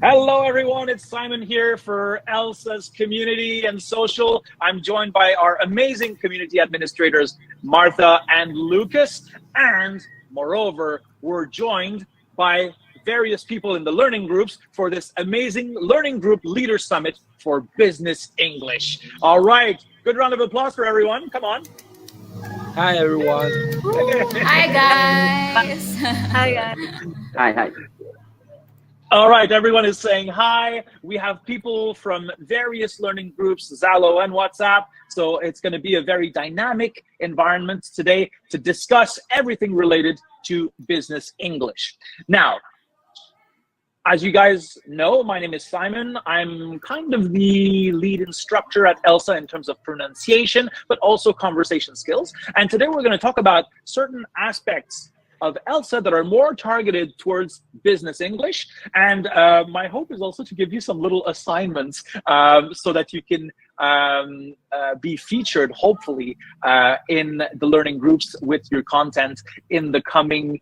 Hello, everyone. It's Simon here for Elsa's Community and Social. I'm joined by our amazing community administrators, Martha and Lucas. And moreover, we're joined by various people in the learning groups for this amazing Learning Group Leader Summit for Business English. All right. Good round of applause for everyone. Come on. Hi everyone. Hi guys. Hi guys. Hi. All right, everyone is saying hi. We have people from various learning groups, Zalo and WhatsApp. So it's going to be a very dynamic environment today to discuss everything related to business English. Now, as you guys know, my name is Simon. I'm kind of the lead instructor at Elsa in terms of pronunciation, but also conversation skills. And today we're going to talk about certain aspects of Elsa that are more targeted towards business English. And my hope is also to give you some little assignments so that you can be featured, hopefully, in the learning groups with your content in the coming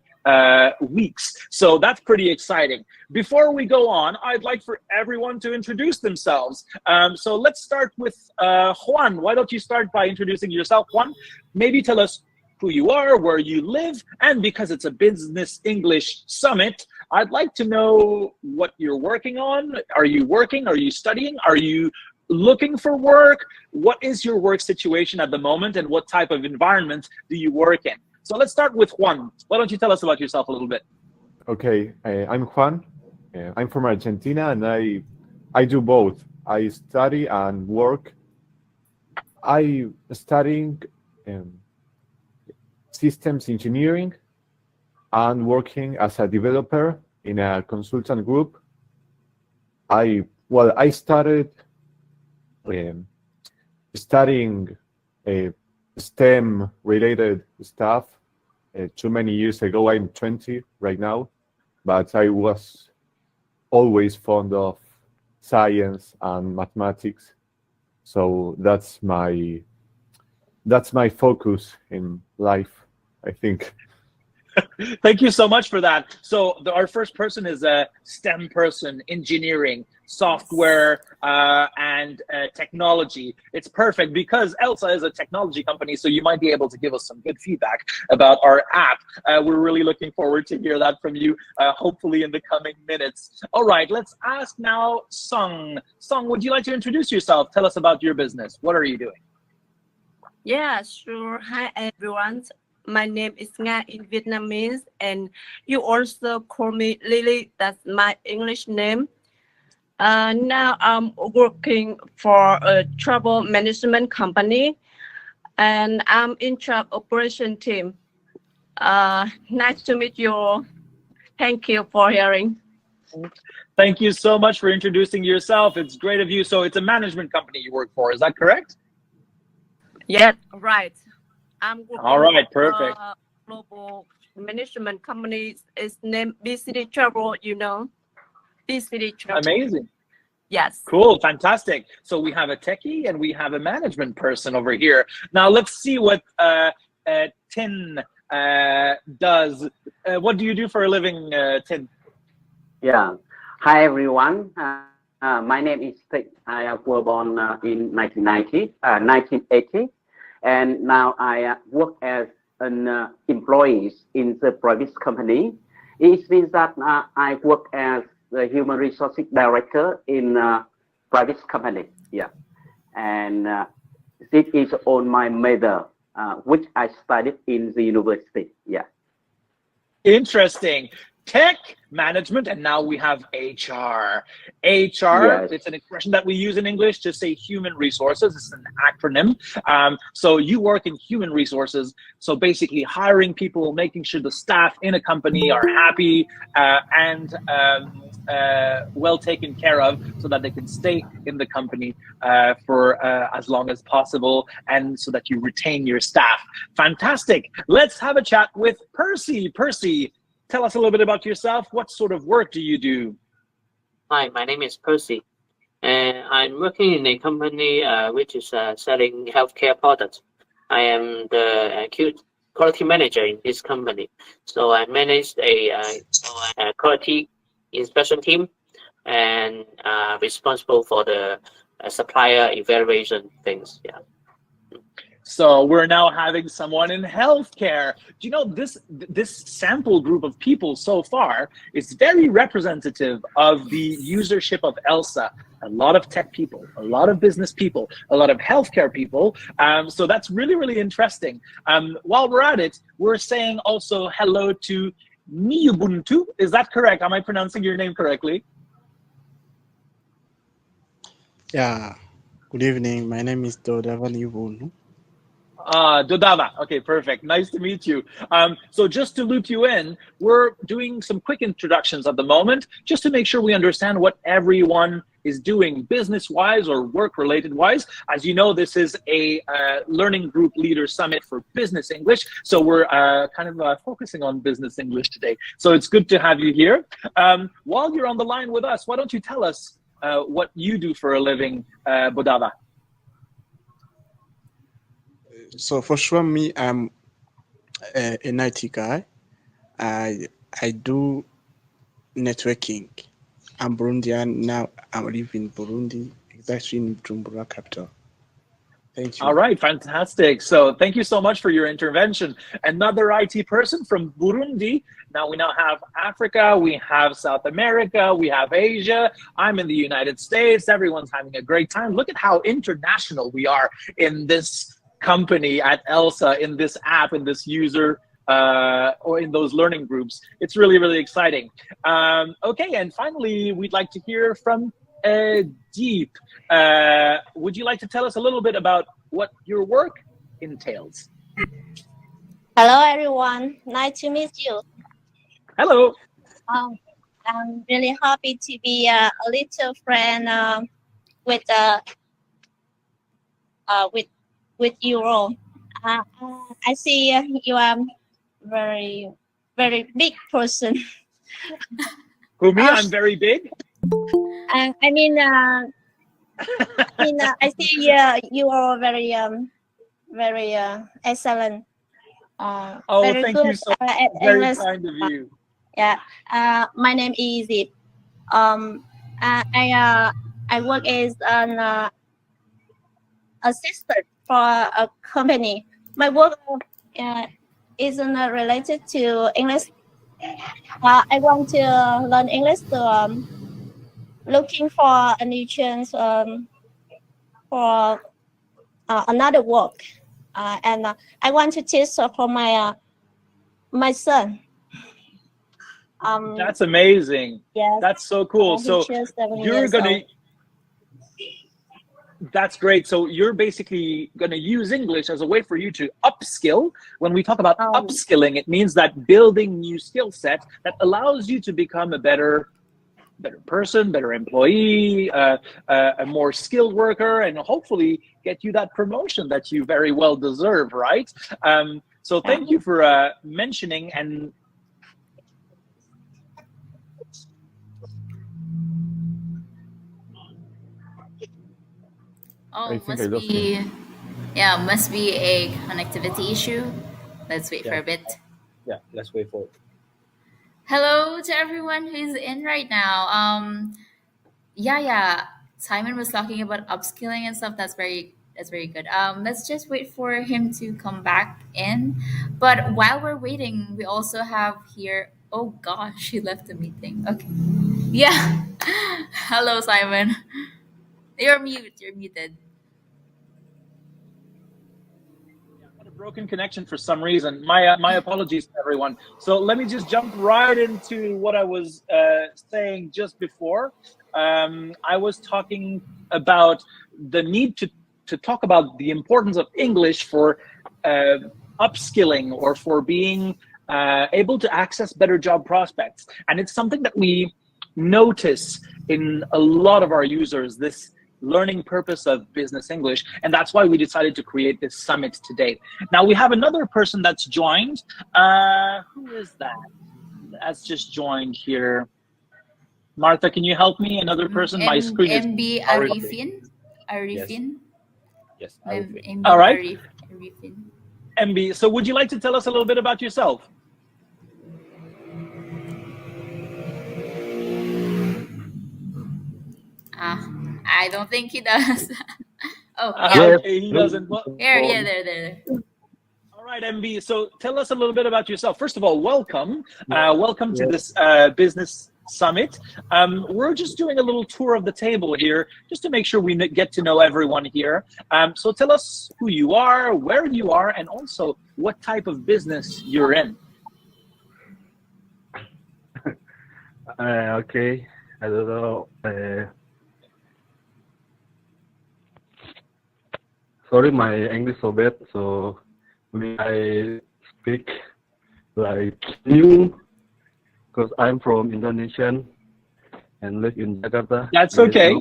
weeks. So that's pretty exciting. Before we go on, I'd like for everyone to introduce themselves. So let's start with Juan. Why don't you start by introducing yourself, Juan? Maybe tell us who you are, where you live, and because it's a business English summit, I'd like to know what you're working on. Are you working? Are you studying? Are you looking for work? What is your work situation at the moment, and what type of environment do you work in? So let's start with Juan. Why don't you tell us about yourself a little bit? Okay, I'm Juan. I'm from Argentina, and I do both. I study and work. I studying systems engineering and working as a developer in a consultant group. I started studying STEM related stuff too many years ago. I'm 20 right now, but I was always fond of science and mathematics. So that's my focus in life, I think. Thank you so much for that. So our first person is a STEM person, engineering, software, and technology. It's perfect because Elsa is a technology company, so you might be able to give us some good feedback about our app. We're really looking forward to hear that from you, hopefully in the coming minutes. All right, let's ask now Sung. Sung, would you like to introduce yourself? Tell us about your business. What are you doing? Yeah, sure. Hi everyone. My name is Nga in Vietnamese, and you also call me Lily. That's my English name. Now I'm working for a travel management company, and I'm in charge operation team. Nice to meet you. Thank you for hearing. Thank you so much for introducing yourself. It's great of you. So it's a management company you work for. Is that correct? Yeah, right. I'm working All right, perfect. Global management company is named BCD Travel, you know. BCD Travel. Amazing. Yes. Cool, fantastic. So we have a techie and we have a management person over here. Now let's see what Tin does. What do you do for a living, Tin? Yeah. Hi everyone. My name is Tik. I was born in 1980, and now I work as an employee in the private company. It means that I work as the human resources director in a private company. Yeah, and this is on my major, which I studied in the university. Yeah. Interesting. Tech, management, and now we have HR. HR, Yes. it's an expression that we use in English to say human resources. It's an acronym. So you work in human resources. So basically hiring people, making sure the staff in a company are happy and well taken care of so that they can stay in the company for as long as possible and so that you retain your staff. Fantastic. Let's have a chat with Percy. Percy, tell us a little bit about yourself. What sort of work do you do? Hi, my name is Percy, and I'm working in a company which is selling healthcare products. I am the quality manager in this company, so I manage a quality inspection team and responsible for the supplier evaluation things. Yeah. So we're now having someone in healthcare. Do you know this sample group of people so far is very representative of the usership of Elsa? A lot of tech people, a lot of business people, a lot of healthcare people. So that's really, really interesting. While we're at it, we're saying also hello to Niyubuntu. Is that correct? Am I pronouncing your name correctly? Yeah. Good evening. My name is Dodavan Yubunu. Dodava. Okay, perfect. Nice to meet you. So just to loop you in, we're doing some quick introductions at the moment, just to make sure we understand what everyone is doing business-wise or work-related-wise. As you know, this is a Learning Group Leader Summit for Business English. So we're kind of focusing on business English today. So it's good to have you here. While you're on the line with us, why don't you tell us what you do for a living, Bodava? So for sure, me, I'm an IT guy. I do networking. I'm Burundian now. I live in Burundi, exactly in Bujumbura capital. Thank you. All right, fantastic. So thank you so much for your intervention. Another IT person from Burundi. Now we have Africa, we have South America, we have Asia. I'm in the United States. Everyone's having a great time. Look at how international we are in this company at Elsa, in this app, in this user, or in those learning groups. It's really, really exciting. Okay, and finally, we'd like to hear from Deep. Would you like to tell us a little bit about what your work entails? Hello, everyone. Nice to meet you. Hello. I'm really happy to be a little friend with you all. I see you are very, very big person. Who, me? I'm very big? I mean, I see you are very, very excellent. Oh, very thank good you so much. at Very English. kind of you. Yeah. My name is Zip. I work as an assistant for a company. My work isn't related to English. I want to learn English, so looking for a new chance for another work, and I want to teach for my son. That's amazing. Yes. That's so cool. So you're gonna. That's great. So you're basically going to use English as a way for you to upskill. When we talk about upskilling, it means that building new skill sets that allows you to become a better person, better employee, a more skilled worker, and hopefully get you that promotion that you very well deserve, right? So thank you for mentioning and Oh, I think must I lost be, him. yeah, must be a connectivity issue. Let's wait for a bit. Yeah, let's wait for it. Hello to everyone who's in right now. Yeah. Simon was talking about upskilling and stuff. That's very good. Let's just wait for him to come back in. But while we're waiting, we also have here. Oh gosh, he left the meeting. Okay. Yeah. Hello, Simon. You're muted. a broken connection for some reason. My apologies to everyone. So let me just jump right into what I was saying just before. I was talking about the need to talk about the importance of English for upskilling or for being able to access better job prospects. And it's something that we notice in a lot of our users, this learning purpose of business English. And that's why we decided to create this summit today. Now we have another person that's joined. Who is that? That's just joined here. Martha, can you help me? Another person? My screen is... MB Arifin. Yes, Arifin. All right. Arifin. MB, so would you like to tell us a little bit about yourself? I don't think he does. Oh, Uh, yeah. he doesn't. Well, Here, yeah, there. all right, MB. So tell us a little bit about yourself. First of all, welcome. Welcome to this business summit. We're just doing a little tour of the table here, just to make sure we get to know everyone here. So tell us who you are, where you are, and also what type of business you're in. Okay, I don't know. Sorry, my English so bad, so maybe I speak like new because I'm from Indonesia and live in Jakarta. That's okay.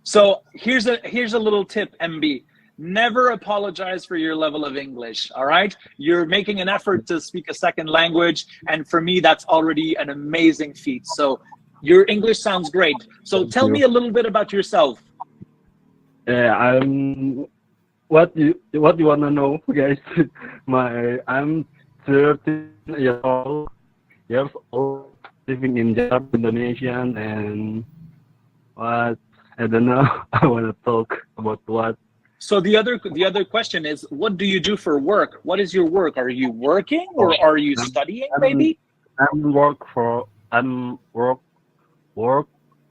So here's a little tip, MB. Never apologize for your level of English, all right? You're making an effort to speak a second language, and for me, that's already an amazing feat. So your English sounds great. So tell me a little bit about yourself. I'm what you wanna know, guys? I'm 13 years old, living in Jakarta, Indonesia, and what I don't know. I wanna talk about what. So the other question is, what do you do for work? What is your work? Are you working or are you studying? Maybe. I'm work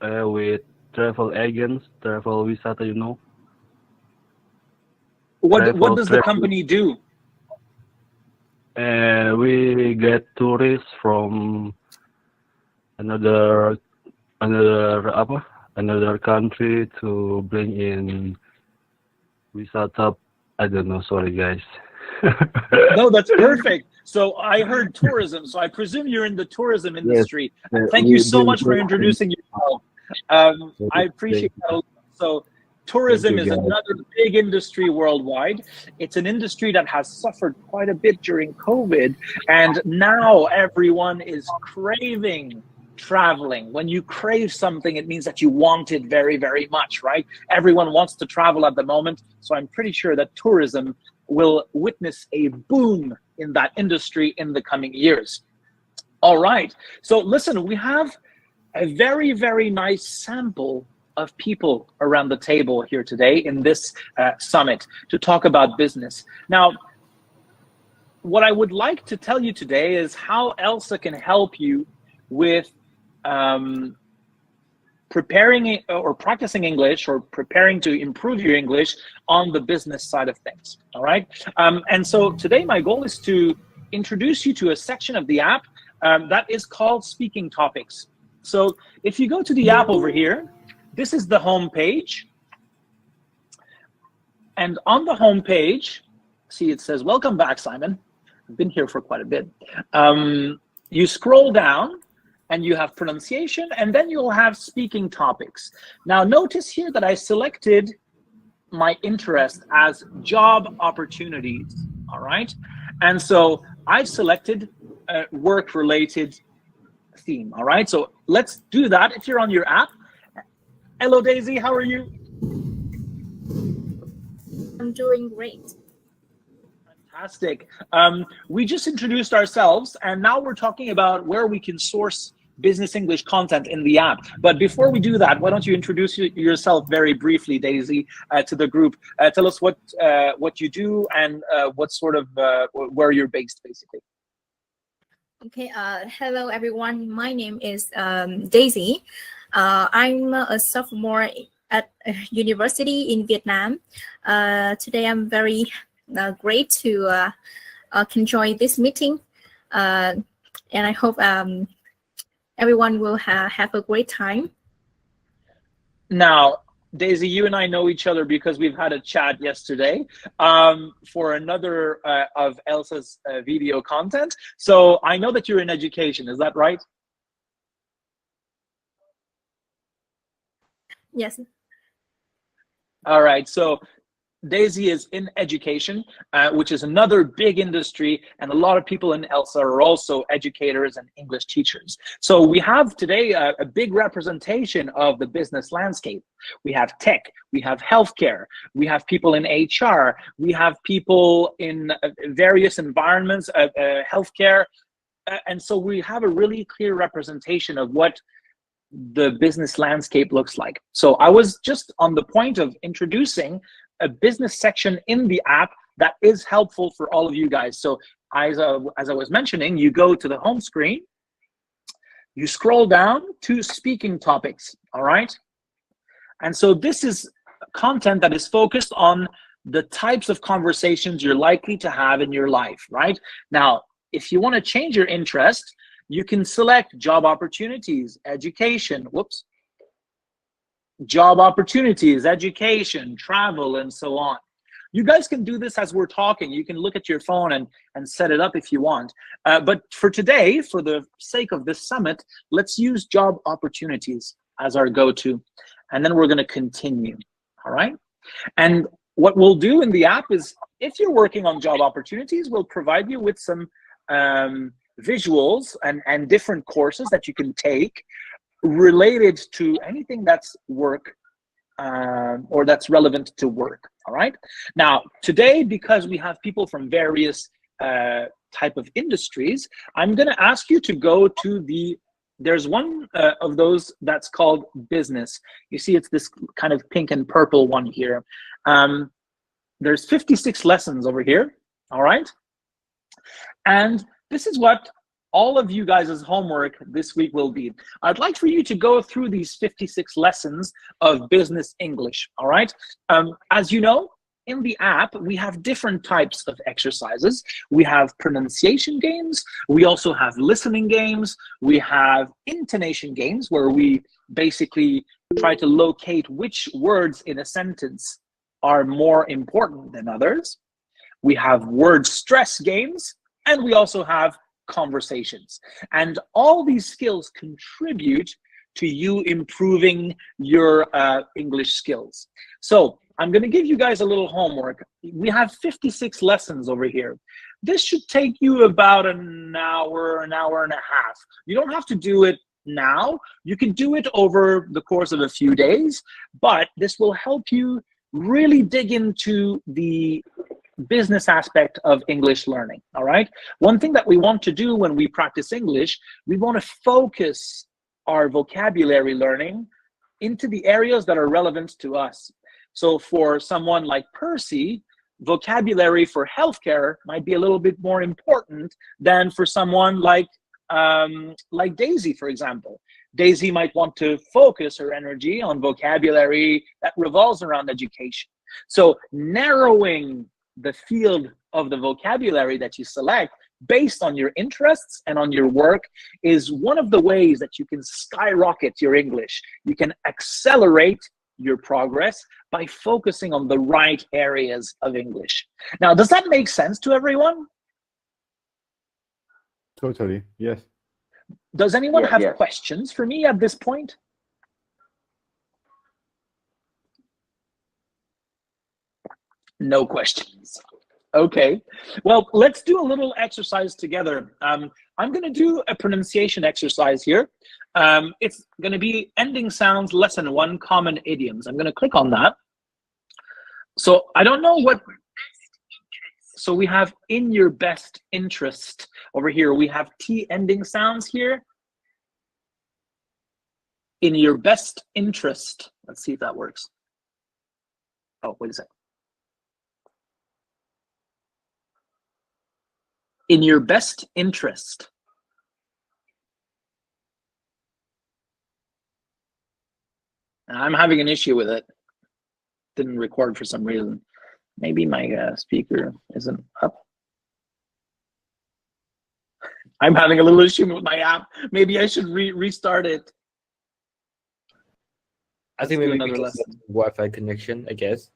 with travel agents, travel wisata, you know. What does the company do? We get tourists from another country to bring in wisata. I don't know, sorry guys. No, that's perfect. So I heard tourism, so I presume you're in the tourism industry. Yes, Thank you so much for introducing yourself. I appreciate that a lot. So tourism is another big industry worldwide. It's an industry that has suffered quite a bit during COVID, and now everyone is craving traveling. When you crave something, it means that you want it very, very much, right? Everyone wants to travel at the moment, so I'm pretty sure that tourism will witness a boom in that industry in the coming years. All right, so listen, we have a very, very nice sample of people around the table here today in this summit to talk about business. Now, what I would like to tell you today is how Elsa can help you with preparing or practicing English or preparing to improve your English on the business side of things, all right? And so today my goal is to introduce you to a section of the app that is called Speaking Topics. So if you go to the app over here, this is the home page. And on the home page, see it says, welcome back, Simon. I've been here for quite a bit. You scroll down and you have pronunciation, and then you'll have speaking topics. Now notice here that I selected my interest as job opportunities, all right? And so I've selected a work-related theme, all right? So let's do that if you're on your app. Hello, Daisy, how are you? I'm doing great. Fantastic. We just introduced ourselves, and now we're talking about where we can source business English content in the app. But before we do that, why don't you introduce yourself very briefly, Daisy, to the group. Tell us what you do and what sort of where you're based, basically. Okay. Hello, everyone. My name is Daisy. I'm a sophomore at a university in Vietnam. Today, I'm very great to can join this meeting, and I hope everyone will have a great time. Now, Daisy, you and I know each other because we've had a chat yesterday for another of Elsa's video content. So I know that you're in education, is that right? Yes. All right, so Daisy is in education, which is another big industry, and a lot of people in Elsa are also educators and English teachers. So we have today a big representation of the business landscape. We have tech, we have healthcare, we have people in HR, we have people in various environments, healthcare, and so we have a really clear representation of what the business landscape looks like. So I was just on the point of introducing a business section in the app that is helpful for all of you guys. So as I was mentioning, you go to the home screen, you scroll down to speaking topics, all right? And so this is content that is focused on the types of conversations you're likely to have in your life, right? Now, if you want to change your interest, you can select job opportunities, education, job opportunities, education, travel, and so on. You guys can do this as we're talking. You can look at your phone and set it up if you want. But for today, for the sake of this summit, let's use job opportunities as our go-to. And then we're going to continue, all right? And what we'll do in the app is, if you're working on job opportunities, we'll provide you with some visuals and different courses that you can take related to anything that's work or that's relevant to work, all right? Now, today, because we have people from various type of industries, I'm gonna ask you to go to there's one of those that's called business. You see it's this kind of pink and purple one here. There's 56 lessons over here, all right? And this is what all of you guys' homework this week will be. I'd like for you to go through these 56 lessons of business English, all right? As you know, in the app, we have different types of exercises. We have pronunciation games. We also have listening games. We have intonation games, where we basically try to locate which words in a sentence are more important than others. We have word stress games, and we also have conversations. And all these skills contribute to you improving your English skills. So I'm going to give you guys a little homework. We have 56 lessons over here. This should take you about an hour and a half. You don't have to do it now. You can do it over the course of a few days, but this will help you really dig into the business aspect of English learning, all right? One thing that we want to do when we practice English, we want to focus our vocabulary learning into the areas that are relevant to us. So for someone like Percy, vocabulary for healthcare might be a little bit more important than for someone like Daisy, for example. Daisy might want to focus her energy on vocabulary that revolves around education. So narrowing the field of the vocabulary that you select based on your interests and on your work is one of the ways that you can skyrocket your English. You can accelerate your progress by focusing on the right areas of English. Now, does that make sense to everyone? Totally, yes. Does anyone have questions for me at this point? No questions. Okay, well, let's do a little exercise together. I'm going to do a pronunciation exercise here. It's going to be ending sounds lesson 1, common idioms. I'm going to click on that. So I don't know what, so we have in your best interest over here. We have T ending sounds here. In your best interest. Let's see if that works. Oh, wait a second. In your best interest. I'm having an issue with it. Didn't record for some reason. Maybe my speaker isn't up. I'm having a little issue with my app. Maybe I should restart it. I think maybe another lesson. Wi-Fi connection, I guess.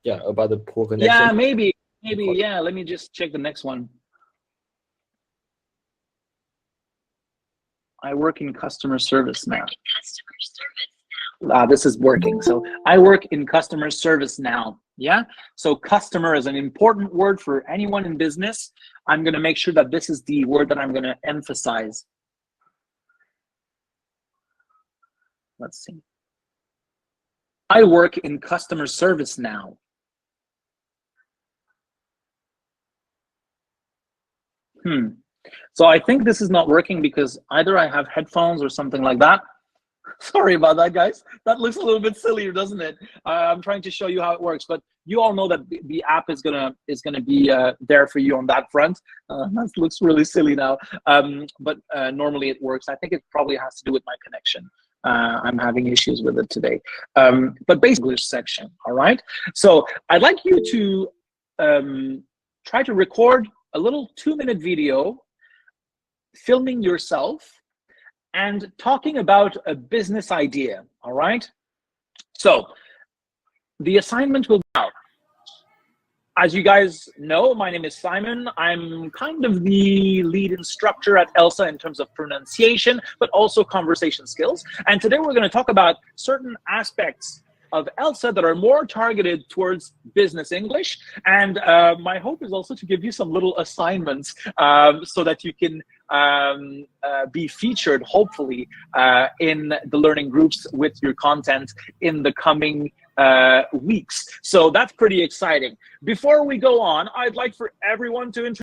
Yeah, about the poor connection. Yeah, maybe, yeah. Let me just check the next one. I work in customer service now. This is working. So I work in customer service now. Yeah. So customer is an important word for anyone in business. I'm going to make sure that this is the word that I'm going to emphasize. Let's see. I work in customer service now. So I think this is not working because either I have headphones or something like that. Sorry about that, guys. That looks a little bit silly, doesn't it? I'm trying to show you how it works, but you all know that the app is gonna be there for you on that front. That looks really silly now, but normally it works. I think it probably has to do with my connection. I'm having issues with it today. But basically, English section. All right. So I'd like you to try to record a little 2-minute video, filming yourself and talking about a business idea. All right. So the assignment will be out. As you guys know, my name is Simon. I'm kind of the lead instructor at Elsa in terms of pronunciation, but also conversation skills. And today we're going to talk about certain aspects of Elsa that are more targeted towards business English. And my hope is also to give you some little assignments so that you can be featured, hopefully, in the learning groups with your content in the coming weeks. So that's pretty exciting. Before we go on, I'd like for everyone to introduce